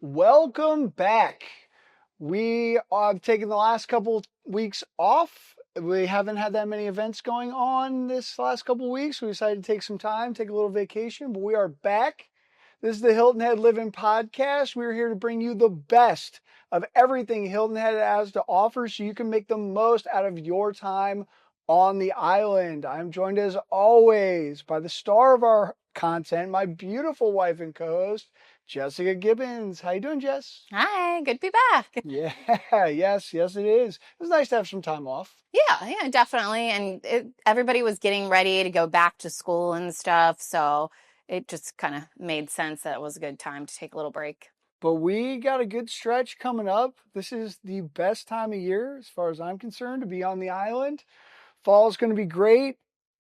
Welcome back. We have taken the last couple weeks off. We haven't had that many events going on this last couple weeks. We decided to take some time, take a little vacation, but we are back. This is the Hilton Head Living Podcast. We're here to bring you the best of everything Hilton Head has to offer so you can make the most out of your time on the island. I'm joined as always by the star of our content, my beautiful wife and co-host, Jessica Gibbons. How you doing, Jess? Hi, good to be back. Yeah, yes, it is. It's nice to have some time off. Yeah, definitely. And everybody was getting ready to go back to school and stuff, so it just kind of made sense that it was a good time to take a little break. But we got a good stretch coming up. This is the best time of year, as far as I'm concerned, to be on the island. Fall is going to be great.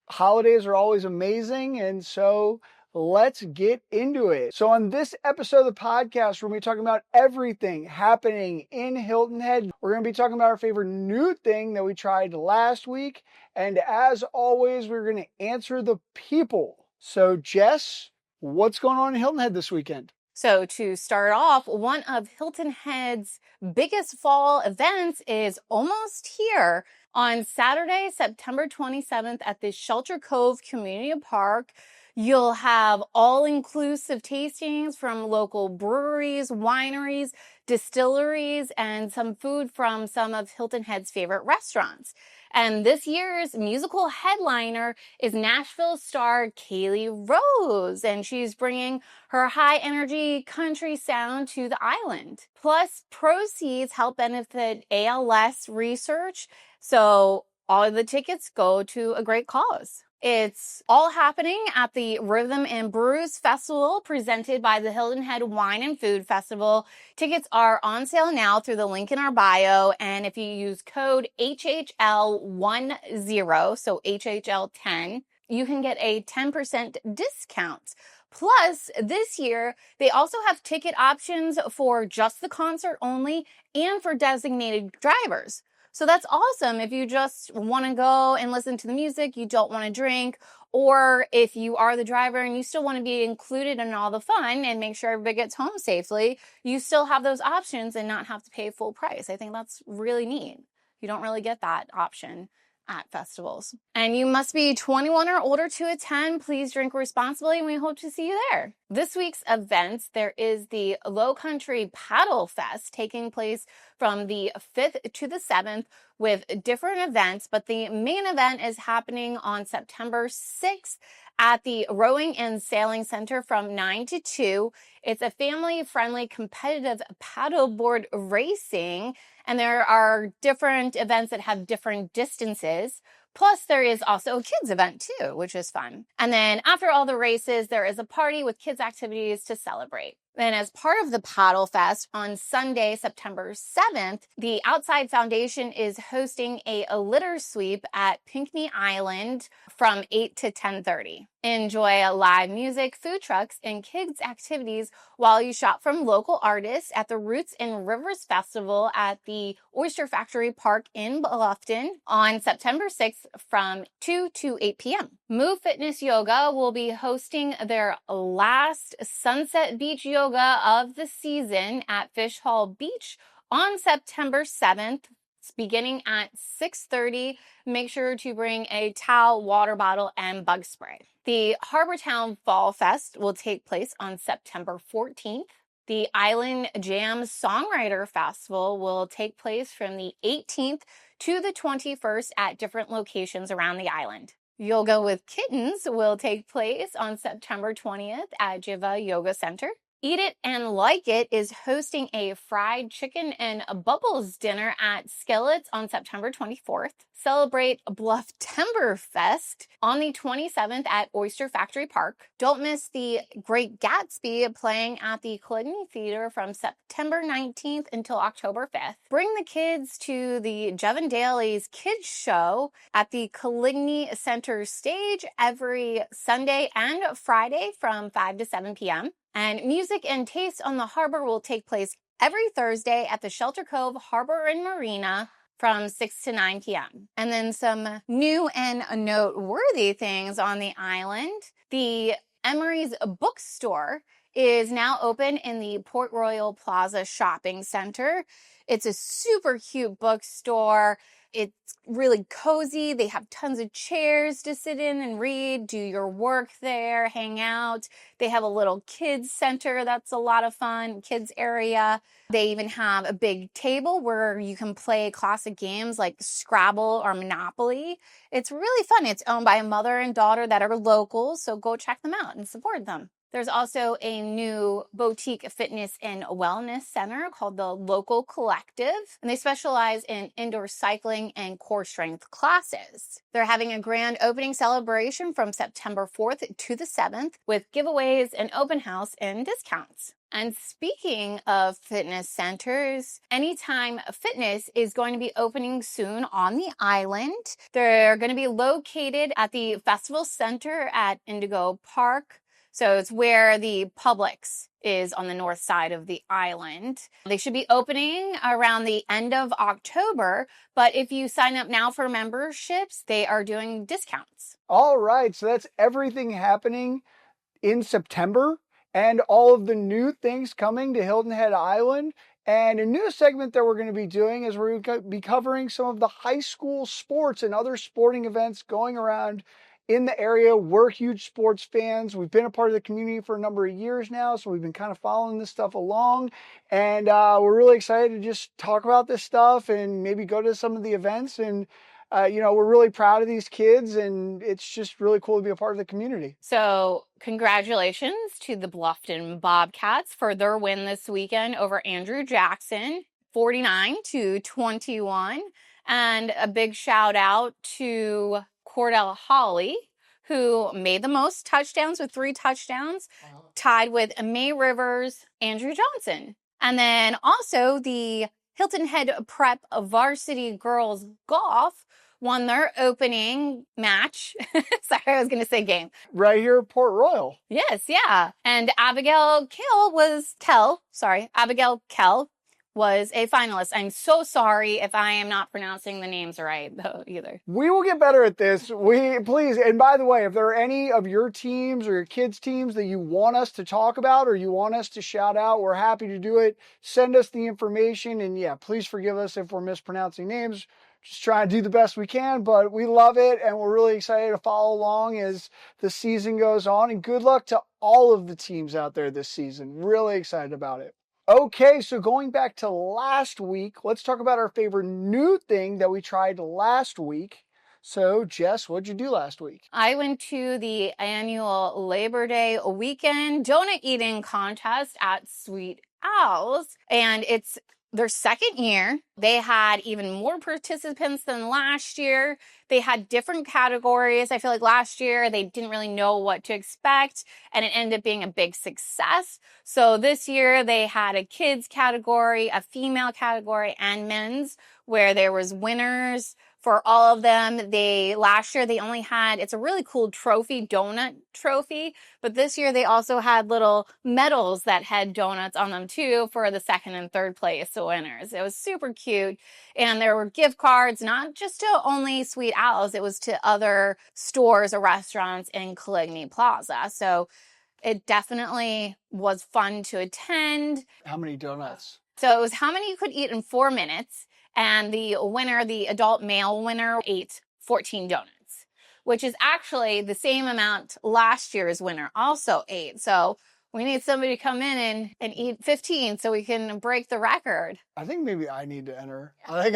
Holidays are always amazing, and so let's get into it. So on this episode of the podcast, we're going to be talking about everything happening in Hilton Head. We're going to be talking about our favorite new thing that we tried last week. And as always, we're going to answer the people. So Jess, what's going on in Hilton Head this weekend? So to start off, one of Hilton Head's biggest fall events is almost here. On Saturday, September 27th at the Shelter Cove Community Park, you'll have all-inclusive tastings from local breweries, wineries, distilleries, and some food from some of Hilton Head's favorite restaurants. And this year's musical headliner is Nashville star Kaylee Rose, and she's bringing her high-energy country sound to the island. Plus, proceeds help benefit ALS research, so all of the tickets go to a great cause. It's all happening at the Rhythm and Brews Festival presented by the Hilton Head Wine and Food Festival. Tickets are on sale now through the link in our bio. And if you use code HHL10, so HHL10, you can get a 10% discount. Plus, this year, they also have ticket options for just the concert only and for designated drivers. So that's awesome if you just want to go and listen to the music, you don't want to drink, or if you are the driver and you still want to be included in all the fun and make sure everybody gets home safely, you still have those options and not have to pay full price. I think that's really neat. You don't really get that option at festivals. And you must be 21 or older to attend. Please drink responsibly, and we hope to see you there. This week's events, there is the Low Country Paddle Fest taking place from the 5th to the 7th with different events, but the main event is happening on September 6th at the Rowing and Sailing Center from 9 to 2. It's a family-friendly competitive paddleboard racing, and there are different events that have different distances. Plus, there is also a kids event too, which is fun. And then after all the races, there is a party with kids activities to celebrate. Then as part of the Paddle Fest on Sunday, September 7th, the Outside Foundation is hosting a litter sweep at Pinckney Island from 8 to 10:30. Enjoy live music, food trucks, and kids activities while you shop from local artists at the Roots and Rivers Festival at the Oyster Factory Park in Bluffton on September 6th from 2 to 8 p.m. Move Fitness Yoga will be hosting their last Sunset Beach Yoga of the season at Fish Hall Beach on September 7th. It's beginning at 6:30. Make sure to bring a towel, water bottle, and bug spray. The Harbortown Fall Fest will take place on September 14th. The Island Jam Songwriter Festival will take place from the 18th to the 21st at different locations around the island. Yoga with Kittens will take place on September 20th at Jiva Yoga Center. Eat It and Like It is hosting a fried chicken and bubbles dinner at Skillets on September 24th. Celebrate Bluff Timberfest on the 27th at Oyster Factory Park. Don't miss the Great Gatsby playing at the Coligny Theater from September 19th until October 5th. Bring the kids to the Jevon Daly's Kids Show at the Coligny Center stage every Sunday and Friday from 5 to 7 p.m. And Music and Taste on the Harbor will take place every Thursday at the Shelter Cove Harbor and Marina from 6 to 9 p.m. And then some new and noteworthy things on the island. The Emery's Bookstore is now open in the Port Royal Plaza Shopping Center. It's a super cute bookstore. It's really cozy. They have tons of chairs to sit in and read, do your work there, hang out. They have a little kids center that's a lot of fun, kids area. They even have a big table where you can play classic games like Scrabble or Monopoly. It's really fun. It's owned by a mother and daughter that are local, so go check them out and support them. There's also a new boutique fitness and wellness center called the Local Collective, and they specialize in indoor cycling and core strength classes. They're having a grand opening celebration from September 4th to the 7th with giveaways, an open house, and discounts. And speaking of fitness centers, Anytime Fitness is going to be opening soon on the island. They're going to be located at the Festival Center at Indigo Park. So it's where the Publix is on the north side of the island. They should be opening around the end of October, but if you sign up now for memberships, they are doing discounts. All right, so that's everything happening in September and all of the new things coming to Hilton Head Island. And a new segment that we're going to be doing is we're going to be covering some of the high school sports and other sporting events going around in the area. We're huge sports fans. We've been a part of the community for a number of years now, so we've been kind of following this stuff along. And we're really excited to just talk about this stuff and maybe go to some of the events. And we're really proud of these kids, and it's just really cool to be a part of the community. So congratulations to the Bluffton Bobcats for their win this weekend over Andrew Jackson, 49-21. And a big shout out to Cordell Holly, who made the most touchdowns with 3 touchdowns, tied with May Rivers, Andrew Johnson. And then also the Hilton Head Prep Varsity Girls Golf won their opening match. Sorry, I was going to say game. Right here at Port Royal. Yes, yeah. And Abigail Kell was a finalist. I'm so sorry if I am not pronouncing the names right, though, either. We will get better at this. Please, and by the way, if there are any of your teams or your kids' teams that you want us to talk about or you want us to shout out, we're happy to do it. Send us the information, and yeah, please forgive us if we're mispronouncing names. Just trying to do the best we can, but we love it, and we're really excited to follow along as the season goes on. And good luck to all of the teams out there this season. Really excited about it. Okay, so going back to last week, let's talk about our favorite new thing that we tried last week. So, Jess, what'd you do last week? I went to the annual Labor Day weekend donut eating contest at Sweet Owls, and it's their second year. They had even more participants than last year. They had different categories. I feel like last year they didn't really know what to expect, and it ended up being a big success. So this year they had a kids category, a female category, and men's, where there was winners for all of them. Last year they only had, it's a really cool trophy, donut trophy, but this year they also had little medals that had donuts on them too for the second and third place winners. It was super cute. And there were gift cards, not just to only Sweet Owls, it was to other stores or restaurants in Caligny Plaza. So it definitely was fun to attend. How many donuts? So it was how many you could eat in 4 minutes. And the winner, the adult male winner, ate 14 donuts, which is actually the same amount last year's winner also ate. So we need somebody to come in and eat 15 so we can break the record. I think maybe I need to enter. I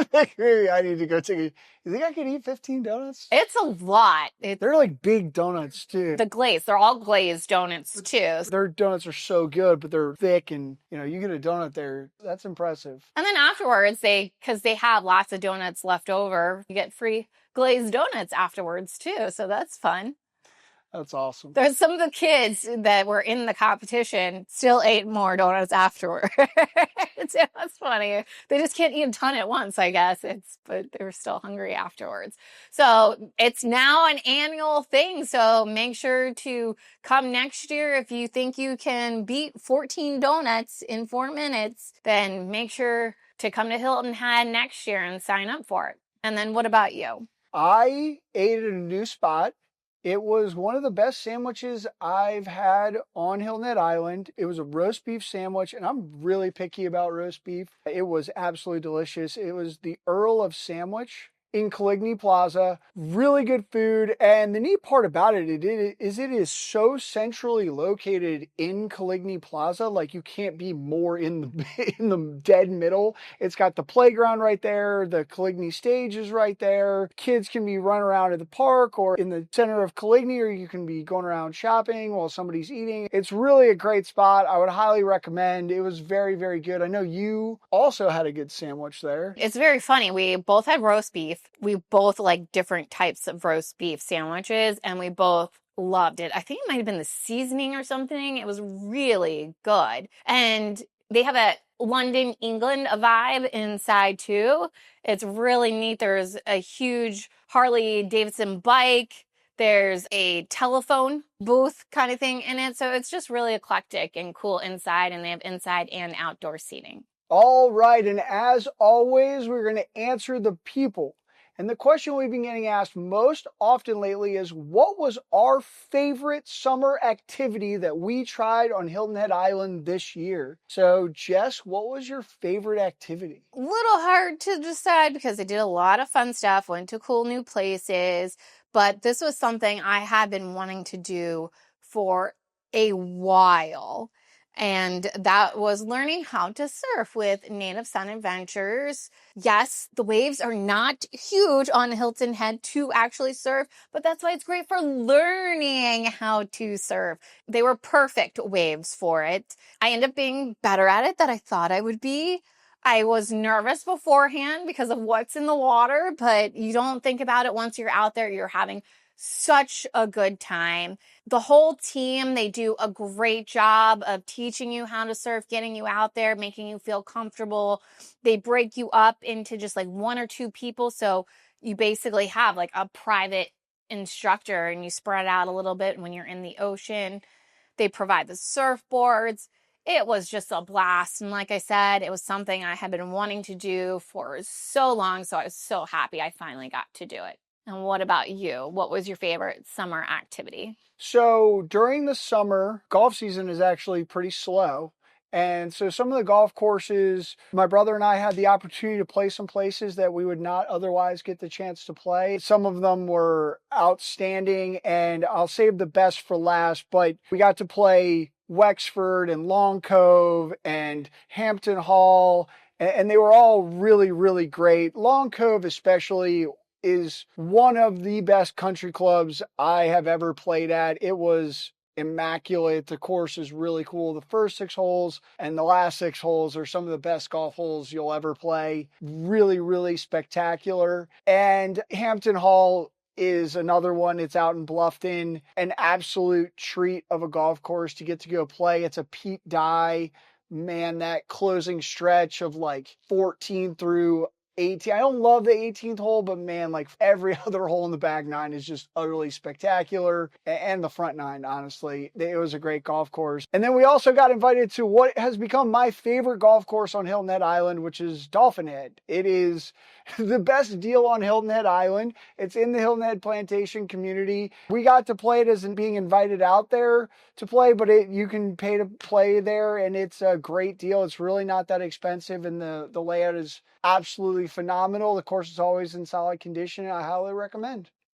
think maybe I need to go take a... You think I could eat 15 donuts? It's a lot. They're like big donuts too. The glaze, they're all glazed donuts too. Their donuts are so good, but they're thick, and you get a donut there. That's impressive. And then afterwards, because they have lots of donuts left over, you get free glazed donuts afterwards too. So that's fun. That's awesome. There's some of the kids that were in the competition still ate more donuts afterward. That's funny. They just can't eat a ton at once, I guess. But they were still hungry afterwards. So it's now an annual thing. So make sure to come next year. If you think you can beat 14 donuts in 4 minutes, then make sure to come to Hilton Head next year and sign up for it. And then what about you? I ate at a new spot It was one of the best sandwiches I've had on Hilton Head Island. It was a roast beef sandwich, and I'm really picky about roast beef. It was absolutely delicious. It was the Earl of Sandwich in Caligny Plaza. Really good food. And the neat part about it is so centrally located in Caligny Plaza. Like, you can't be more in the in the dead middle. It's got the playground right there. The Caligny stage is right there. Kids can be running around at the park or in the center of Caligny, or you can be going around shopping while somebody's eating. It's really a great spot. I would highly recommend. It was very, very good. I know you also had a good sandwich there. It's very funny. We both had roast beef. We both like different types of roast beef sandwiches, and we both loved it. I think it might have been the seasoning or something. It was really good. And they have a London, England vibe inside too. It's really neat. There's a huge Harley Davidson bike. There's a telephone booth kind of thing in it. So it's just really eclectic and cool inside, and they have inside and outdoor seating. All right, and as always, we're going to answer the people. And the question we've been getting asked most often lately is, what was our favorite summer activity that we tried on Hilton Head Island this year? So, Jess, what was your favorite activity? Little hard to decide because I did a lot of fun stuff, went to cool new places, but this was something I had been wanting to do for a while. And that was learning how to surf with Native Sun Adventures. Yes, the waves are not huge on Hilton Head to actually surf, but that's why it's great for learning how to surf. They were perfect waves for it. I ended up being better at it than I thought I would be. I was nervous beforehand because of what's in the water, but you don't think about it once you're out there. You're having such a good time. The whole team, they do a great job of teaching you how to surf, getting you out there, making you feel comfortable. They break you up into just like one or two people. So you basically have like a private instructor and you spread out a little bit when you're in the ocean. They provide the surfboards. It was just a blast. And like I said, it was something I had been wanting to do for so long. So I was so happy I finally got to do it. And what about you? What was your favorite summer activity? So, during the summer, golf season is actually pretty slow. And so, some of the golf courses, my brother and I had the opportunity to play some places that we would not otherwise get the chance to play. Some of them were outstanding, and I'll save the best for last, but we got to play Wexford and Long Cove and Hampton Hall, and they were all really, really great. Long Cove, especially, is one of the best country clubs I have ever played at. It was immaculate. The course is really cool. The first 6 holes and the last 6 holes are some of the best golf holes you'll ever play. Really, really spectacular. And Hampton Hall is another one. It's out in Bluffton. An absolute treat of a golf course to get to go play. It's a Pete Dye. Man, that closing stretch of like 14 through 18. I don't love the 18th hole, but man, like every other hole in the back nine is just utterly spectacular. And the front nine, honestly, it was a great golf course. And then we also got invited to what has become my favorite golf course on Hilton Head Island, which is Dolphin Head. It is the best deal on Hilton Head Island. It's in the Hilton Head Plantation community. We got to play it as in being invited out there to play, but you can pay to play there, and it's a great deal. It's really not that expensive, and the layout is absolutely phenomenal. The course is always in solid condition, and I highly recommend.